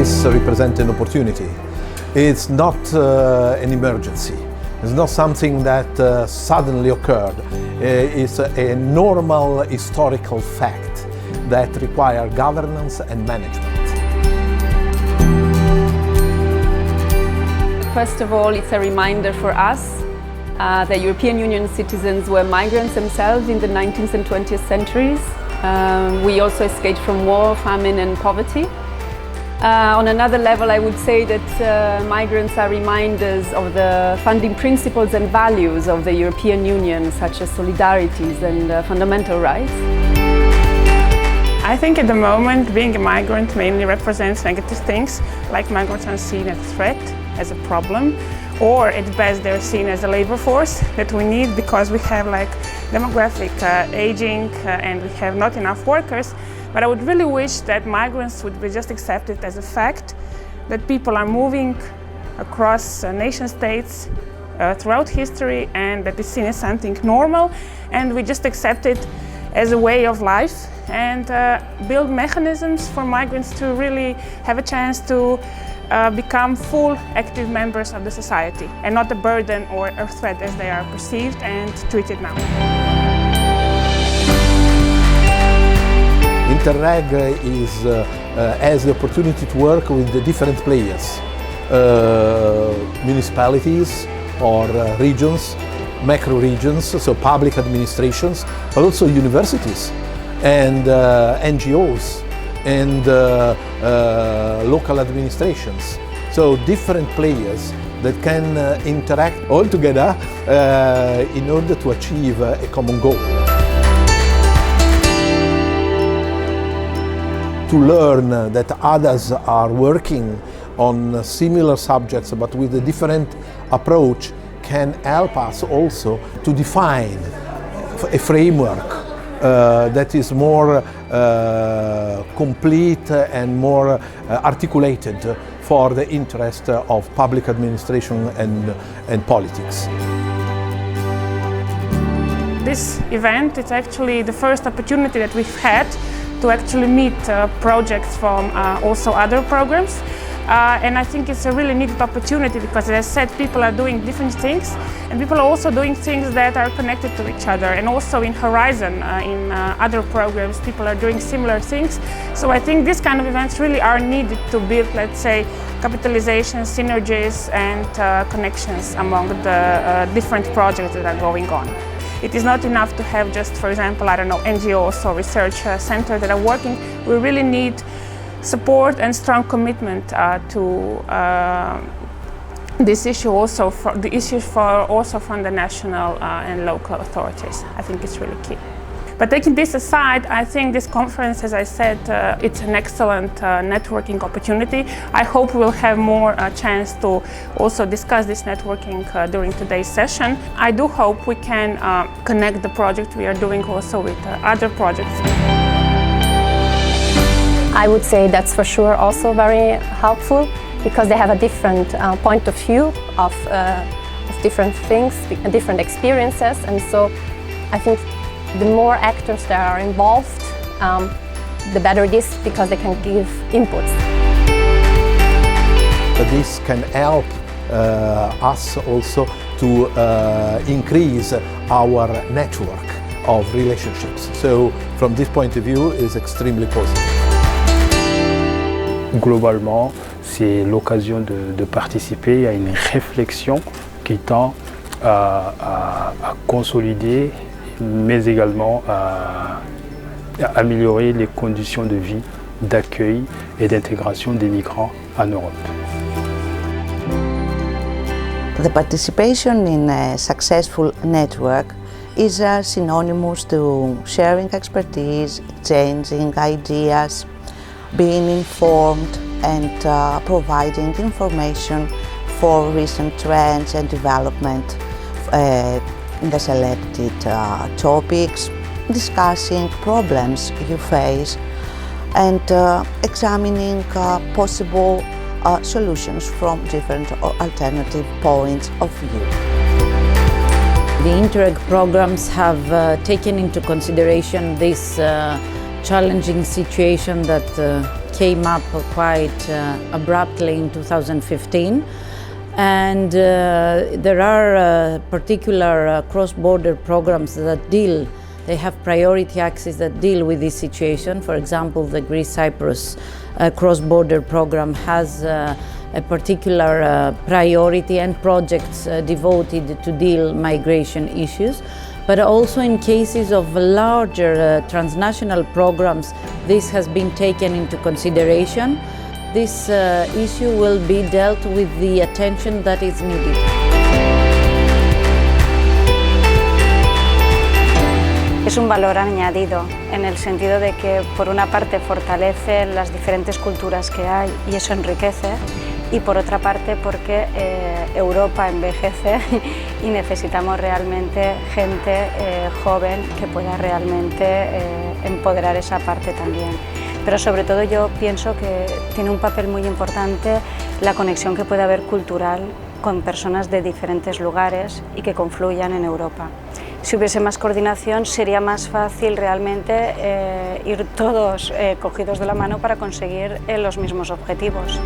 this represents an opportunity. It's not an emergency. It's not something that suddenly occurred. It's a normal historical fact that requires governance and management. First of all, it's a reminder for us that European Union citizens were migrants themselves in the 19th and 20th centuries. We also escaped from war, famine and poverty. On another level, I would say that migrants are reminders of the founding principles and values of the European Union, such as solidarities and fundamental rights. I think at the moment being a migrant mainly represents negative things, like migrants are seen as a threat, as a problem, or at best they're seen as a labor force that we need because we have like demographic aging and we have not enough workers. But I would really wish that migrants would be just accepted as a fact, that people are moving across nation states throughout history and that is seen as something normal, and we just accept it as a way of life and build mechanisms for migrants to really have a chance to become full active members of the society and not a burden or a threat as they are perceived and treated now. Interreg has the opportunity to work with the different players, municipalities or regions, macro regions, so public administrations, but also universities and NGOs and local administrations. So different players that can interact all together in order to achieve a common goal. To learn that others are working on similar subjects but with a different approach can help us also to define a framework that is more complete and more articulated for the interest of public administration and politics. This event is actually the first opportunity that we've had to actually meet projects from also other programs. And I think it's a really neat opportunity because, as I said, people are doing different things and people are also doing things that are connected to each other, and also in Horizon, in other programs, people are doing similar things. So I think these kind of events really are needed to build, let's say, capitalization, synergies and connections among the different projects that are going on. It is not enough to have just, for example, I don't know, NGOs or research centers that are working. We really need support and strong commitment to this issue, also for the issues also from the national and local authorities. I think it's really key. But taking this aside, I think this conference, as I said, it's an excellent networking opportunity. I hope we'll have more chance to also discuss this networking during today's session. I do hope we can connect the project we are doing also with other projects. I would say that's for sure also very helpful because they have a different point of view of different things, different experiences, and so I think the more actors that are involved, the better it is because they can give inputs. This can help us also to increase our network of relationships. So from this point of view, it's extremely positive. Globalement, c'est l'occasion de participer à une réflexion qui tend à consolider, mais également à améliorer les conditions de vie, d'accueil et d'intégration des migrants en Europe. The participation in a successful network is synonymous to sharing expertise, exchanging ideas, being informed and providing information for recent trends and development in the selected topics, discussing problems you face and examining possible solutions from different alternative points of view. The Interreg programs have taken into consideration this challenging situation that came up quite abruptly in 2015. And there are particular cross-border programs that they have priority access that deal with this situation. For example, the Greece-Cyprus cross-border program has a particular priority and projects devoted to deal migration issues. But also in cases of larger transnational programs, this has been taken into consideration. This issue will be dealt with the attention that is needed. Es un valor añadido en el sentido de que por una parte fortalece las diferentes culturas que hay y eso enriquece, y por otra parte porque Europa envejece y necesitamos realmente gente joven que pueda realmente empoderar esa parte también. Pero sobre todo yo pienso que tiene un papel muy importante la conexión que puede haber cultural con personas de diferentes lugares y que confluyan en Europa. Si hubiese más coordinación sería más fácil realmente ir todos cogidos de la mano para conseguir los mismos objetivos.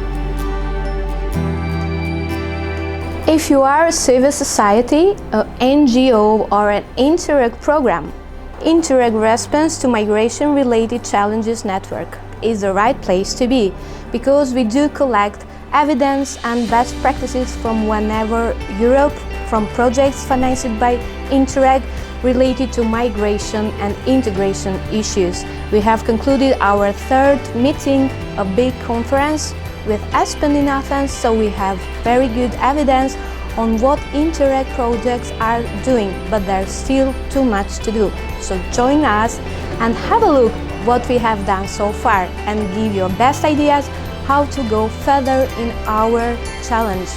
If you are a civil society, an NGO or an Interreg program, Interreg Response to Migration-Related Challenges Network is the right place to be, because we do collect evidence and best practices from whenever Europe, from projects financed by Interreg related to migration and integration issues. We have concluded our third meeting, a big conference with Aspen in Athens, so we have very good evidence on what Interreg projects are doing, but there's still too much to do. So join us and have a look what we have done so far and give your best ideas how to go further in our challenge.